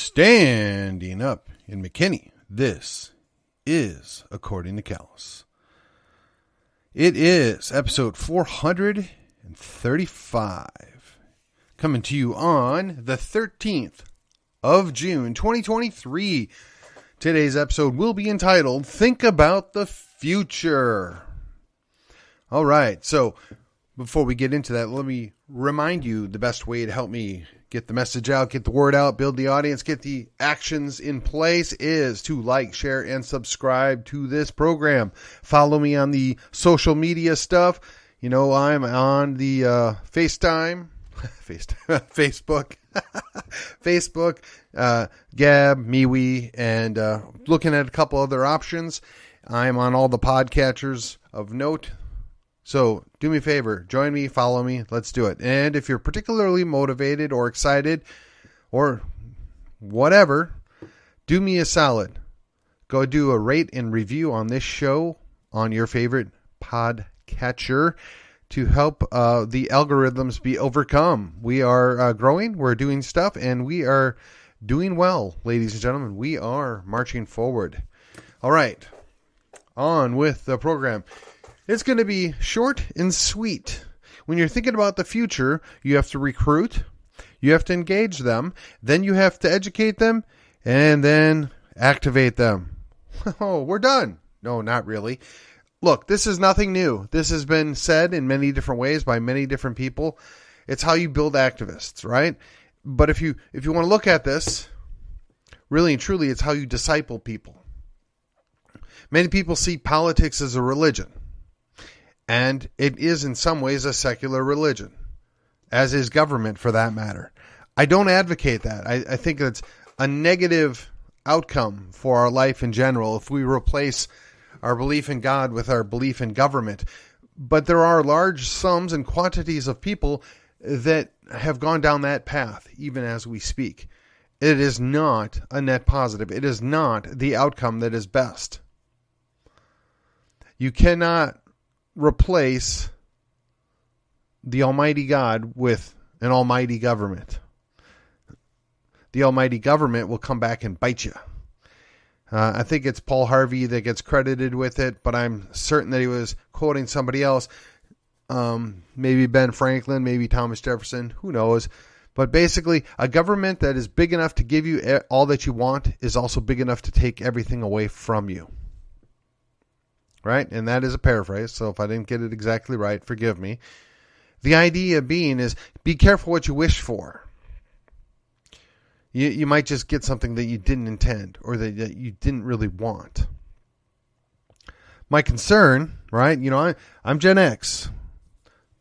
Standing up in McKinney, this is According to Callus. It is episode 435, coming to you on the 13th of June, 2023. Today's episode will be entitled, Think About the Future. All right, so before we get into that, let me remind you the best way to help me get the message out, get the word out, build the audience, get the actions in place is to like, share, and subscribe to this program. Follow me on the social media stuff. You know, I'm on the Facebook, Gab, MeWe, and looking at a couple other options. I'm on all the podcatchers of note. So do me a favor, join me, follow me, let's do it. And if you're particularly motivated or excited or whatever, do me a solid. Go do a rate and review on this show on your favorite podcatcher to help the algorithms be overcome. We are growing, we're doing stuff, and we are doing well, ladies and gentlemen. We are marching forward. All right, on with the program. It's going to be short and sweet. When you're thinking about the future, you have to recruit, you have to engage them, then you have to educate them, and then activate them. Oh, we're done. No, not really. Look, this is nothing new. This has been said in many different ways by many different people. It's how you build activists, right? But if you want to look at this, really and truly, it's how you disciple people. Many people see politics as a religion. And it is in some ways a secular religion, as is government for that matter. I don't advocate that. I think that's a negative outcome for our life in general if we replace our belief in God with our belief in government. But there are large sums and quantities of people that have gone down that path, even as we speak. It is not a net positive. It is not the outcome that is best. You cannot replace the Almighty God with an almighty government. The almighty government will come back and bite you. I think it's Paul Harvey that gets credited with it, but I'm certain that he was quoting somebody else. Maybe Ben Franklin, maybe Thomas Jefferson, who knows. But basically, a government that is big enough to give you all that you want is also big enough to take everything away from you. Right? And that is a paraphrase, so if I didn't get it exactly right, forgive me. The idea being is be careful what you wish for. You might just get something that you didn't intend or that you didn't really want. My concern, right? You know, I'm Gen X,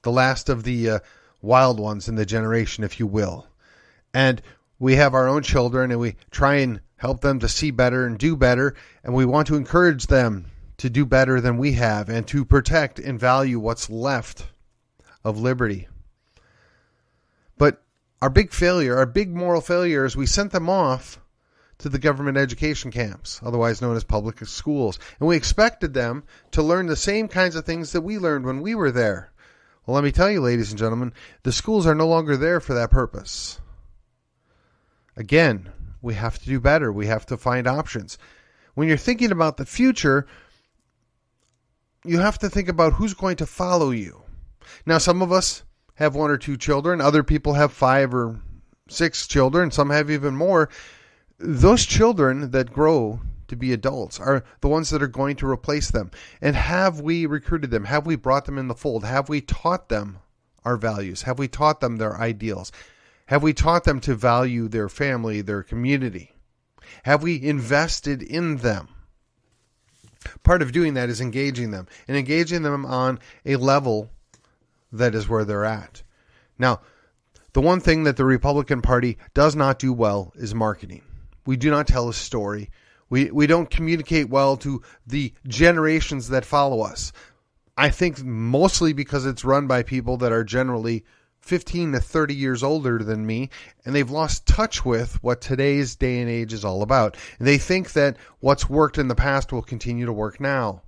the last of the wild ones in the generation, if you will. And we have our own children and we try and help them to see better and do better. And we want to encourage them to do better than we have and to protect and value what's left of liberty. But our big failure, our big moral failure is we sent them off to the government education camps, otherwise known as public schools. And we expected them to learn the same kinds of things that we learned when we were there. Well, let me tell you, ladies and gentlemen, the schools are no longer there for that purpose. Again, we have to do better. We have to find options. When you're thinking about the future, you have to think about who's going to follow you. Now, some of us have 1 or 2 children. Other people have 5 or 6 children. Some have even more. Those children that grow to be adults are the ones that are going to replace them. And have we recruited them? Have we brought them in the fold? Have we taught them our values? Have we taught them their ideals? Have we taught them to value their family, their community? Have we invested in them? Part of doing that is engaging them, and engaging them on a level that is where they're at. Now, the one thing that the Republican Party does not do well is marketing. We do not tell a story. We don't communicate well to the generations that follow us. I think mostly because it's run by people that are generally 15 to 30 years older than me, and they've lost touch with what today's day and age is all about. They think that what's worked in the past will continue to work now.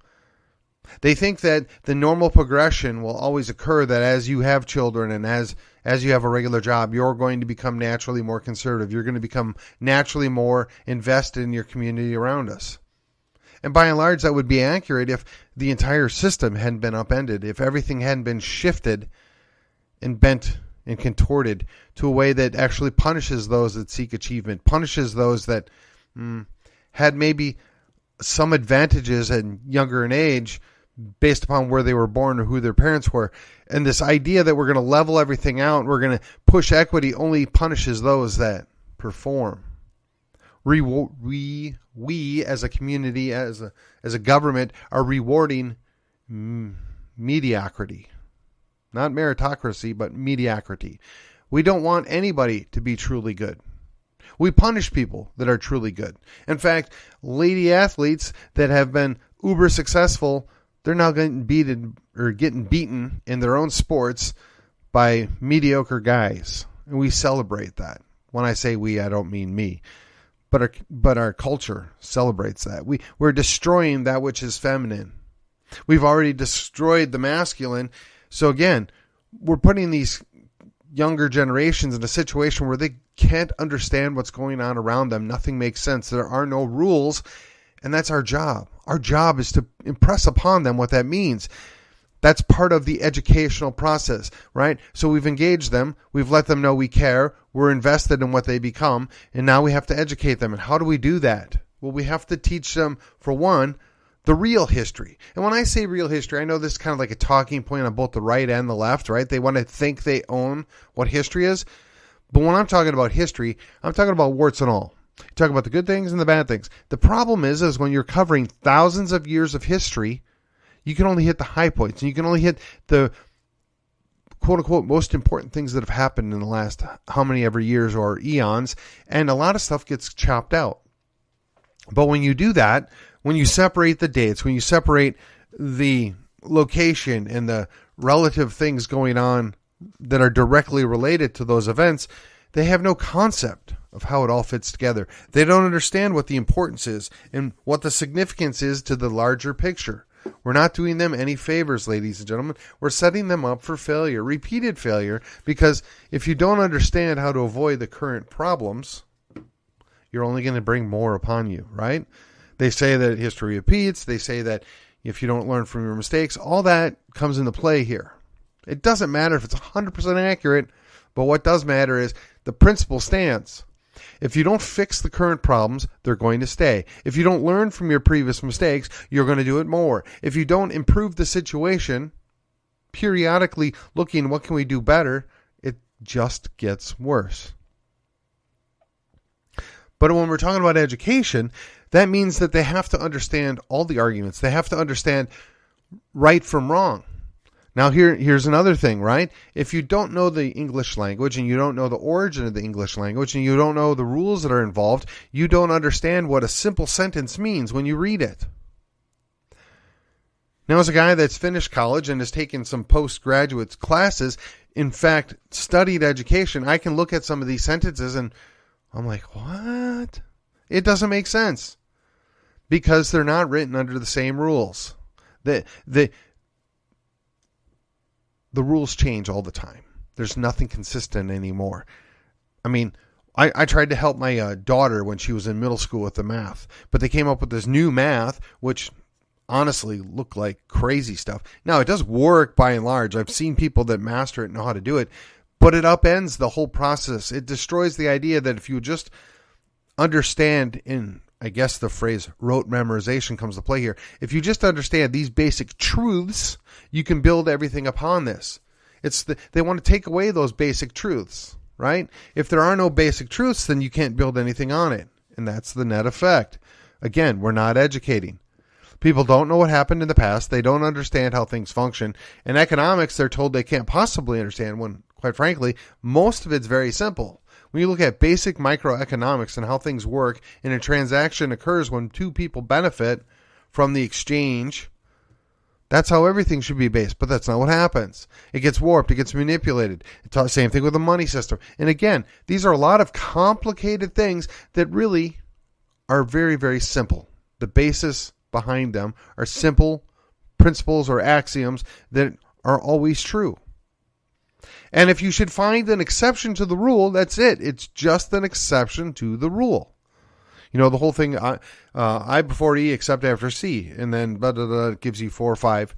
They think that the normal progression will always occur, that as you have children and as as you have a regular job, you're going to become naturally more conservative. You're going to become naturally more invested in your community around us. And by and large, that would be accurate if the entire system hadn't been upended, if everything hadn't been shifted and bent and contorted to a way that actually punishes those that seek achievement, punishes those that had maybe some advantages and younger in age based upon where they were born or who their parents were. And this idea that we're going to level everything out, we're going to push equity, only punishes those that perform. We as a community, as a government, are rewarding mediocrity. Not meritocracy, but mediocrity. We don't want anybody to be truly good. We punish people that are truly good. In fact, lady athletes that have been uber successful, they're now getting beaten in their own sports by mediocre guys. And we celebrate that. When I say we, I don't mean me. But our culture celebrates that. We're destroying that which is feminine. We've already destroyed the masculine. So again, we're putting these younger generations in a situation where they can't understand what's going on around them. Nothing makes sense. There are no rules, and that's our job. Our job is to impress upon them what that means. That's part of the educational process, right? So we've engaged them. We've let them know we care. We're invested in what they become, and now we have to educate them. And how do we do that? Well, we have to teach them, for one, the real history. And when I say real history, I know this is kind of like a talking point on both the right and the left, right? They want to think they own what history is. But when I'm talking about history, I'm talking about warts and all. You talk about the good things and the bad things. The problem is when you're covering thousands of years of history, you can only hit the high points, and you can only hit the quote-unquote most important things that have happened in the last how many ever years or eons, and a lot of stuff gets chopped out. But when you do that, when you separate the dates, when you separate the location and the relative things going on that are directly related to those events, they have no concept of how it all fits together. They don't understand what the importance is and what the significance is to the larger picture. We're not doing them any favors, ladies and gentlemen. We're setting them up for failure, repeated failure, because if you don't understand how to avoid the current problems, you're only going to bring more upon you, right? They say that history repeats. They say that if you don't learn from your mistakes, all that comes into play here. It doesn't matter if it's 100% accurate, but what does matter is the principle stands. If you don't fix the current problems, they're going to stay. If you don't learn from your previous mistakes, you're going to do it more. If you don't improve the situation, periodically looking, what can we do better, it just gets worse. But when we're talking about education, that means that they have to understand all the arguments. They have to understand right from wrong. Now, here's another thing, right? If you don't know the English language and you don't know the origin of the English language and you don't know the rules that are involved, you don't understand what a simple sentence means when you read it. Now, as a guy that's finished college and has taken some postgraduate classes, in fact, studied education, I can look at some of these sentences and I'm like, what? It doesn't make sense because they're not written under the same rules. The rules change all the time. There's nothing consistent anymore. I mean, I tried to help my daughter when she was in middle school with the math, but they came up with this new math, which honestly looked like crazy stuff. Now, it does work by and large. I've seen people that master it and know how to do it, but it upends the whole process. It destroys the idea that if you just understand, in I guess the phrase rote memorization comes to play here. If you just understand these basic truths, you can build everything upon this. They want to take away those basic truths, right? If there are no basic truths, then you can't build anything on it. And that's the net effect. Again, we're not educating. People don't know what happened in the past. They don't understand how things function. In economics, they're told they can't possibly understand when, quite frankly, most of it's very simple. When you look at basic microeconomics and how things work, and a transaction occurs when two people benefit from the exchange, that's how everything should be based. But that's not what happens. It gets warped. It gets manipulated. Same thing with the money system. And again, these are a lot of complicated things that really are very, very simple. The basis behind them are simple principles or axioms that are always true. And if you should find an exception to the rule, that's it. It's just an exception to the rule. You know, the whole thing, I before E except after C, and then blah, blah, blah, gives you 4 or 5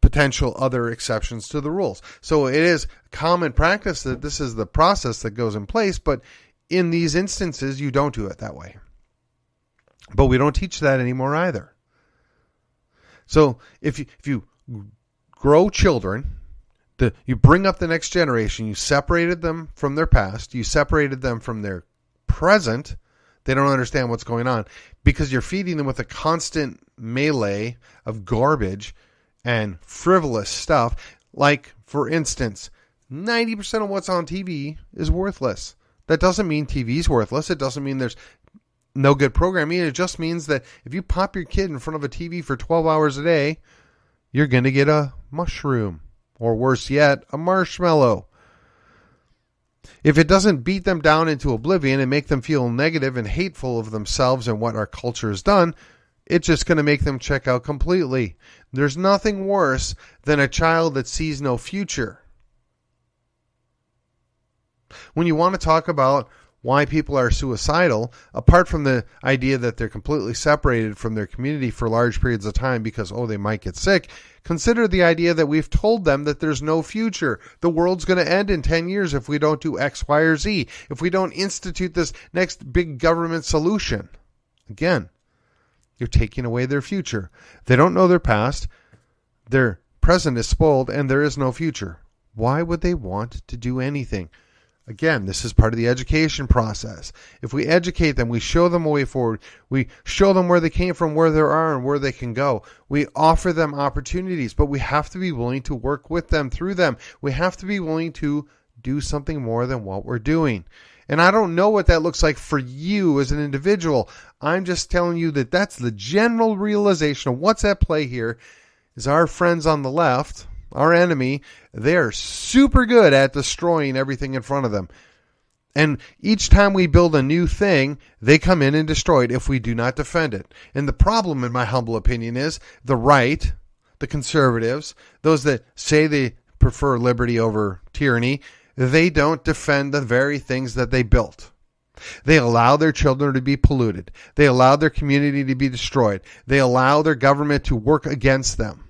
potential other exceptions to the rules. So it is common practice that this is the process that goes in place, but in these instances, you don't do it that way. But we don't teach that anymore either. So if you grow children, you bring up the next generation, you separated them from their past, you separated them from their present, they don't understand what's going on because you're feeding them with a constant melee of garbage and frivolous stuff. Like, for instance, 90% of what's on TV is worthless. That doesn't mean TV is worthless. It doesn't mean there's no good programming. It just means that if you pop your kid in front of a TV for 12 hours a day, you're going to get a mushroom, or worse yet, a marshmallow. If it doesn't beat them down into oblivion and make them feel negative and hateful of themselves and what our culture has done, it's just going to make them check out completely. There's nothing worse than a child that sees no future. When you want to talk about why people are suicidal, apart from the idea that they're completely separated from their community for large periods of time because, they might get sick, consider the idea that we've told them that there's no future. The world's going to end in 10 years if we don't do X, Y, or Z, if we don't institute this next big government solution. Again, you're taking away their future. They don't know their past. Their present is spoiled, and there is no future. Why would they want to do anything? Again, this is part of the education process. If we educate them, we show them a way forward. We show them where they came from, where they are, and where they can go. We offer them opportunities, but we have to be willing to work with them through them. We have to be willing to do something more than what we're doing. And I don't know what that looks like for you as an individual. I'm just telling you that that's the general realization of what's at play here. Is our friends on the left, our enemy, they're super good at destroying everything in front of them. And each time we build a new thing, they come in and destroy it if we do not defend it. And the problem, in my humble opinion, is the right, the conservatives, those that say they prefer liberty over tyranny, they don't defend the very things that they built. They allow their children to be polluted. They allow their community to be destroyed. They allow their government to work against them.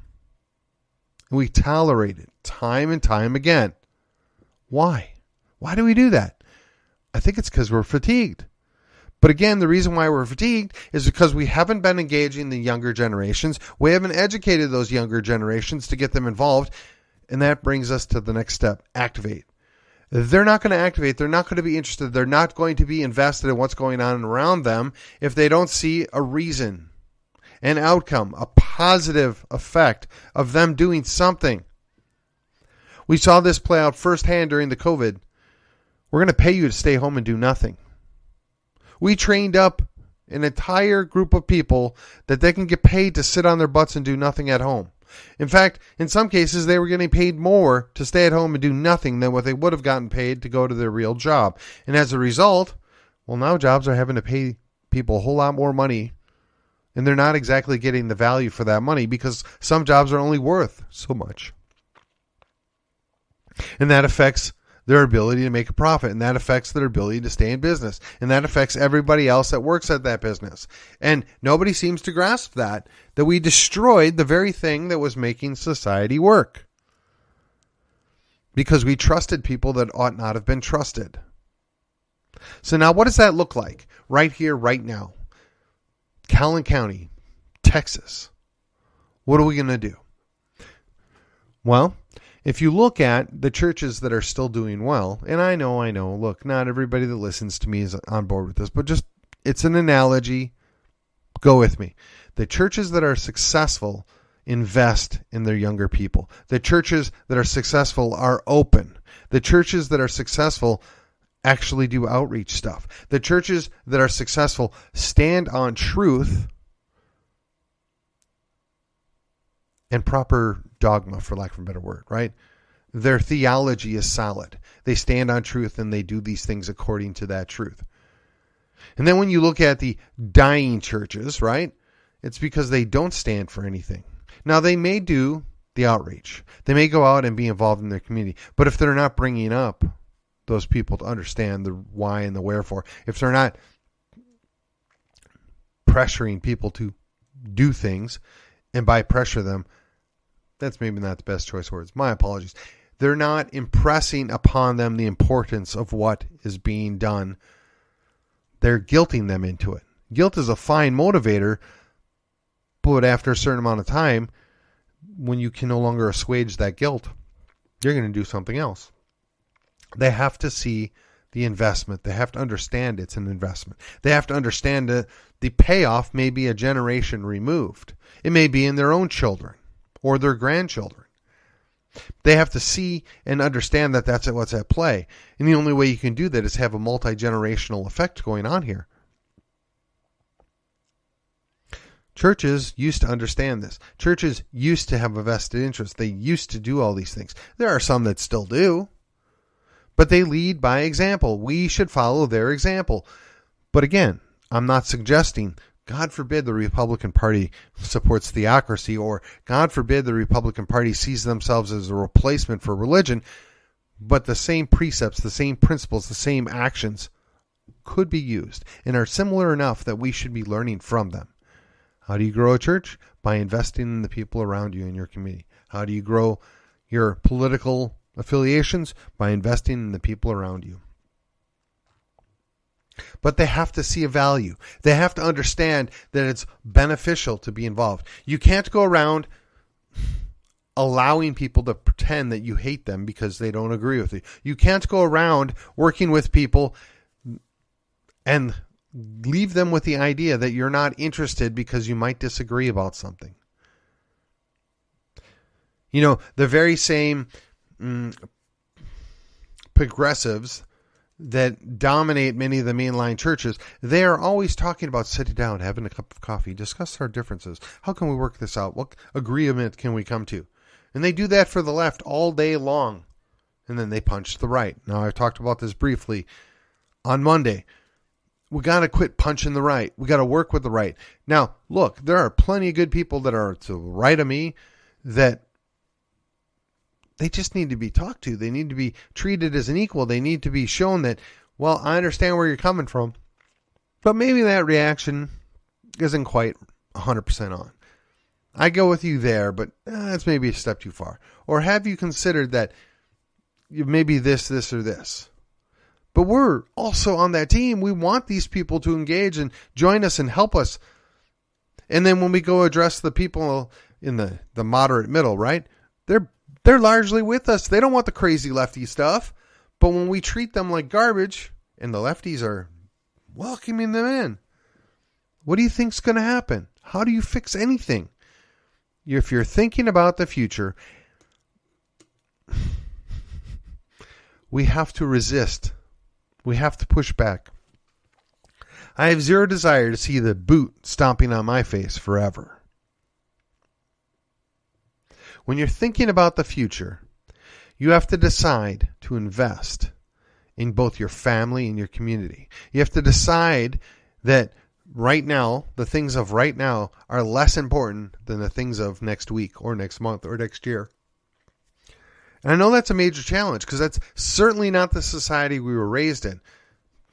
We tolerate it time and time again. Why? Why do we do that? I think it's because we're fatigued. But again, the reason why we're fatigued is because we haven't been engaging the younger generations. We haven't educated those younger generations to get them involved. And that brings us to the next step, activate. They're not going to activate. They're not going to be interested. They're not going to be invested in what's going on around them if they don't see a reason, an outcome, a positive effect of them doing something. We saw this play out firsthand during the COVID. We're going to pay you to stay home and do nothing. We trained up an entire group of people that they can get paid to sit on their butts and do nothing at home. In fact, in some cases, they were getting paid more to stay at home and do nothing than what they would have gotten paid to go to their real job. And as a result, now jobs are having to pay people a whole lot more money. And they're not exactly getting the value for that money because some jobs are only worth so much. And that affects their ability to make a profit. And that affects their ability to stay in business. And that affects everybody else that works at that business. And nobody seems to grasp that we destroyed the very thing that was making society work. Because we trusted people that ought not have been trusted. So now what does that look like? Right here, right now. Calhoun County, Texas. What are we going to do? Well, if you look at the churches that are still doing well, and I know, look, not everybody that listens to me is on board with this, but just, it's an analogy. Go with me. The churches that are successful invest in their younger people. The churches that are successful are open. The churches that are successful actually do outreach stuff. The churches that are successful stand on truth and proper dogma, for lack of a better word, right? Their theology is solid. They stand on truth and they do these things according to that truth. And then when you look at the dying churches, right? It's because they don't stand for anything. Now they may do the outreach. They may go out and be involved in their community. But if they're not bringing up those people to understand the why and the wherefore, if they're not pressuring people to do things, and by pressure them, that's maybe not the best choice of words. My apologies. They're not impressing upon them the importance of what is being done. They're guilting them into it. Guilt is a fine motivator, but after a certain amount of time, when you can no longer assuage that guilt, you're going to do something else. They have to see the investment. They have to understand it's an investment. They have to understand that the payoff may be a generation removed. It may be in their own children or their grandchildren. They have to see and understand that that's what's at play. And the only way you can do that is have a multi-generational effect going on here. Churches used to understand this. Churches used to have a vested interest. They used to do all these things. There are some that still do, but they lead by example. We should follow their example. But again, I'm not suggesting, God forbid the Republican Party supports theocracy, or God forbid the Republican Party sees themselves as a replacement for religion, but the same precepts, the same principles, the same actions could be used and are similar enough that we should be learning from them. How do you grow a church? By investing in the people around you in your community. How do you grow your political affiliations? By investing in the people around you. But they have to see a value. They have to understand that it's beneficial to be involved. You can't go around allowing people to pretend that you hate them because they don't agree with you. You can't go around working with people and leave them with the idea that you're not interested because you might disagree about something. You know, the very same progressives that dominate many of the mainline churches, they are always talking about sitting down, having a cup of coffee, discuss our differences. How can we work this out? What agreement can we come to? And they do that for the left all day long. And then they punch the right. Now, I've talked about this briefly on Monday. We got to quit punching the right. We got to work with the right. Now, look, there are plenty of good people that are to the right of me that they just need to be talked to. They need to be treated as an equal. They need to be shown that, well, I understand where you're coming from, but maybe that reaction isn't quite 100% on. I go with you there, but it's maybe a step too far. Or have you considered that maybe this, or this? But we're also on that team. We want these people to engage and join us and help us. And then when we go address the people in the moderate middle, right? They're largely with us. They don't want the crazy lefty stuff. But when we treat them like garbage and the lefties are welcoming them in, what do you think's going to happen? How do you fix anything? If you're thinking about the future, we have to resist. We have to push back. I have zero desire to see the boot stomping on my face forever. When you're thinking about the future, you have to decide to invest in both your family and your community. You have to decide that right now, the things of right now are less important than the things of next week or next month or next year. And I know that's a major challenge because that's certainly not the society we were raised in.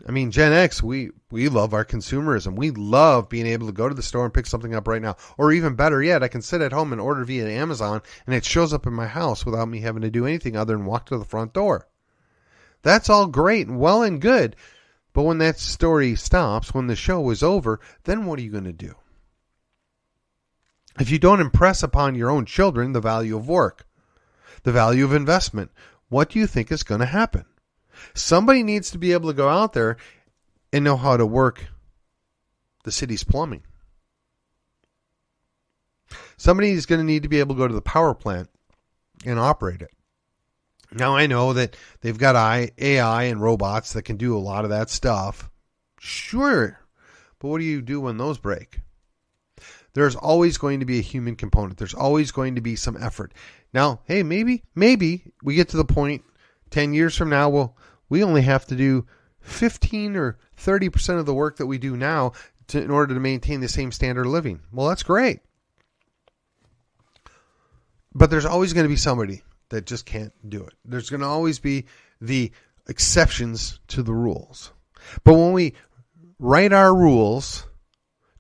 I mean, Gen X, we love our consumerism. We love being able to go to the store and pick something up right now. Or even better yet, I can sit at home and order via Amazon and it shows up in my house without me having to do anything other than walk to the front door. That's all great and well and good. But when that story stops, when the show is over, then what are you going to do? If you don't impress upon your own children the value of work, the value of investment, what do you think is going to happen? Somebody needs to be able to go out there and know how to work the city's plumbing. Somebody is going to need to be able to go to the power plant and operate it. Now, I know that they've got AI and robots that can do a lot of that stuff. Sure. But what do you do when those break? There's always going to be a human component. There's always going to be some effort. Now, hey, maybe we get to the point 10 years from now, we only have to do 15 or 30% of the work that we do now in order to maintain the same standard of living. Well, that's great. But there's always going to be somebody that just can't do it. There's going to always be the exceptions to the rules. But when we write our rules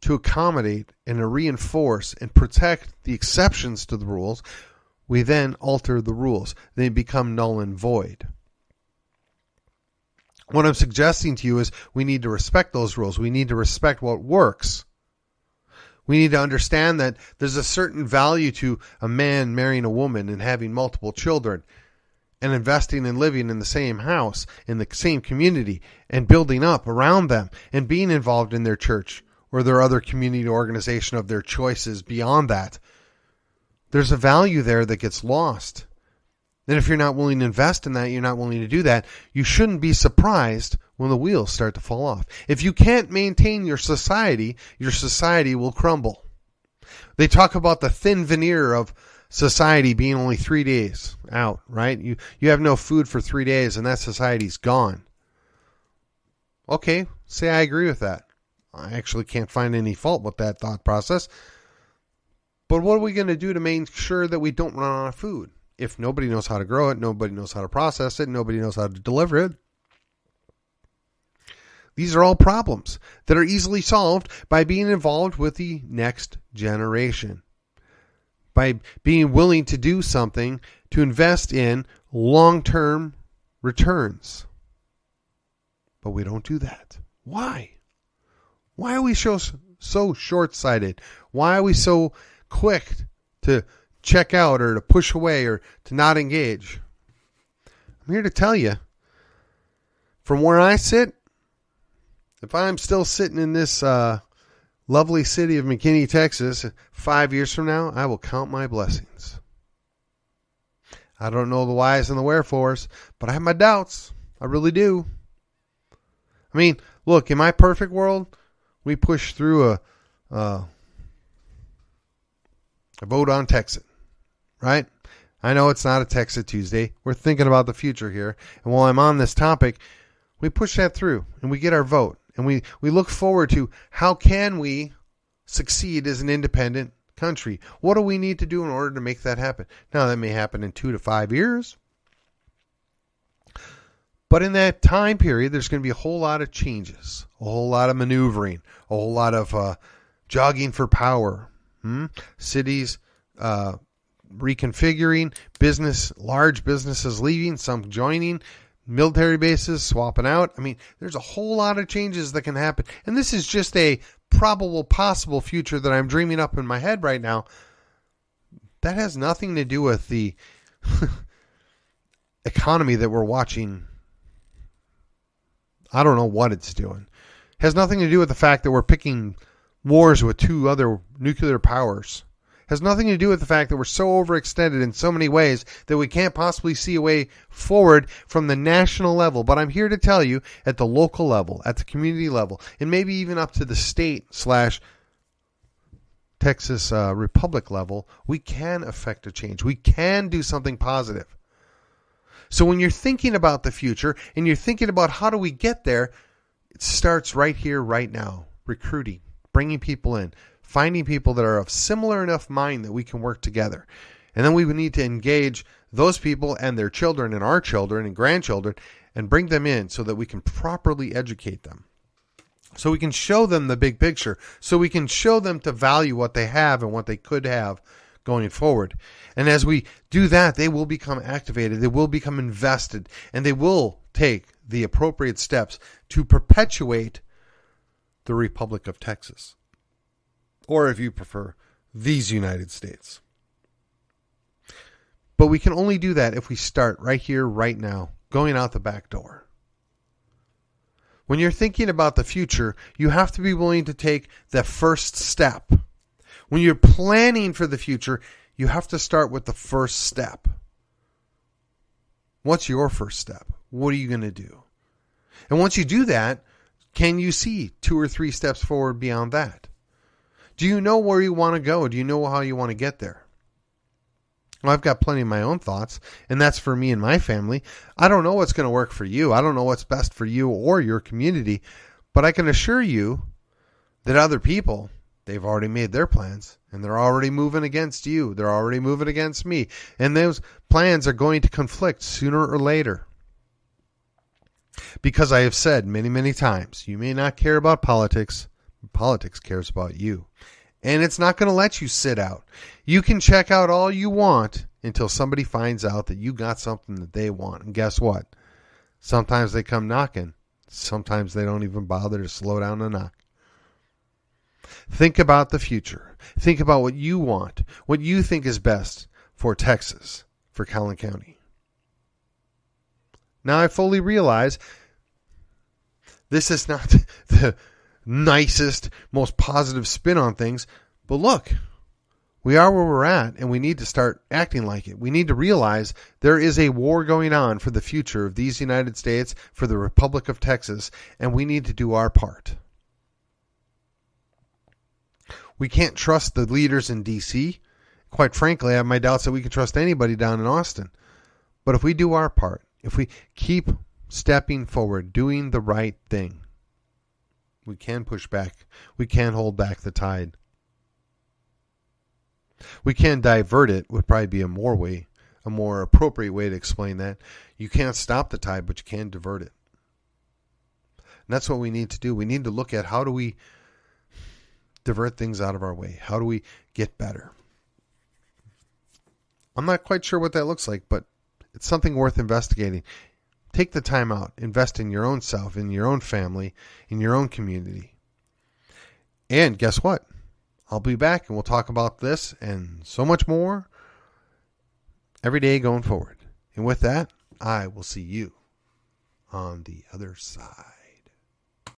to accommodate and to reinforce and protect the exceptions to the rules, we then alter the rules. They become null and void. What I'm suggesting to you is we need to respect those rules. We need to respect what works. We need to understand that there's a certain value to a man marrying a woman and having multiple children and investing and living in the same house, in the same community, and building up around them and being involved in their church or their other community organization of their choices beyond that. There's a value there that gets lost. And if you're not willing to invest in that, you're not willing to do that, you shouldn't be surprised when the wheels start to fall off. If you can't maintain your society will crumble. They talk about the thin veneer of society being only 3 days out, right? You have no food for 3 days and that society's gone. Okay, say I agree with that. I actually can't find any fault with that thought process. But what are we going to do to make sure that we don't run out of food? If nobody knows how to grow it, nobody knows how to process it, nobody knows how to deliver it. These are all problems that are easily solved by being involved with the next generation. By being willing to do something to invest in long-term returns. But we don't do that. Why? Why are we so short-sighted? Why are we so quick to check out or to push away or to not engage? I'm here to tell you, from where I sit, if I'm still sitting in this lovely city of McKinney, Texas, 5 years from now, I will count my blessings. I don't know the whys and the wherefores, but I have my doubts. I really do. I mean, look, in my perfect world, we push through a vote on Texas, right? I know it's not a Texas Tuesday. We're thinking about the future here. And while I'm on this topic, we push that through and we get our vote. And we look forward to how can we succeed as an independent country? What do we need to do in order to make that happen? Now, that may happen in 2 to 5 years. But in that time period, there's going to be a whole lot of changes, a whole lot of maneuvering, a whole lot of jogging for power. Cities reconfiguring, large businesses leaving, some joining, military bases swapping out. I mean, there's a whole lot of changes that can happen. And this is just a probable, possible future that I'm dreaming up in my head right now. That has nothing to do with the economy that we're watching. I don't know what it's doing. It has nothing to do with the fact that we're picking wars with 2 other nuclear powers. Has nothing to do with the fact that we're so overextended in so many ways that we can't possibly see a way forward from the national level. But I'm here to tell you, at the local level, at the community level, and maybe even up to the state/Texas Republic level, we can affect a change. We can do something positive. So when you're thinking about the future and you're thinking about how do we get there, it starts right here, right now. Recruiting, bringing people in, finding people that are of similar enough mind that we can work together. And then we would need to engage those people and their children and our children and grandchildren and bring them in so that we can properly educate them. So we can show them the big picture. So we can show them to value what they have and what they could have going forward. And as we do that, they will become activated. They will become invested. And they will take the appropriate steps to perpetuate the Republic of Texas. Or if you prefer, these United States. But we can only do that if we start right here, right now, going out the back door. When you're thinking about the future, you have to be willing to take the first step. When you're planning for the future, you have to start with the first step. What's your first step? What are you going to do? And once you do that, can you see 2 or 3 steps forward beyond that? Do you know where you want to go? Do you know how you want to get there? Well, I've got plenty of my own thoughts, and that's for me and my family. I don't know what's going to work for you. I don't know what's best for you or your community, but I can assure you that other people They've already made their plans, and they're already moving against you. They're already moving against me. And those plans are going to conflict sooner or later. Because I have said many, many times, you may not care about politics. Politics cares about you. And it's not going to let you sit out. You can check out all you want until somebody finds out that you got something that they want. And guess what? Sometimes they come knocking. Sometimes they don't even bother to slow down and knock. Think about the future. Think about what you want, what you think is best for Texas, for Collin County. Now, I fully realize this is not the nicest, most positive spin on things, but look, we are where we're at, and we need to start acting like it. We need to realize there is a war going on for the future of these United States, for the Republic of Texas, and we need to do our part. We can't trust the leaders in D.C. Quite frankly, I have my doubts that we can trust anybody down in Austin. But if we do our part, if we keep stepping forward, doing the right thing, we can push back. We can hold back the tide. We can divert it, would probably be a more appropriate way to explain that. You can't stop the tide, but you can divert it. And that's what we need to do. We need to look at how do we divert things out of our way? How do we get better? I'm not quite sure what that looks like, but it's something worth investigating. Take the time out. Invest in your own self, in your own family, in your own community. And guess what? I'll be back and we'll talk about this and so much more every day going forward. And with that, I will see you on the other side.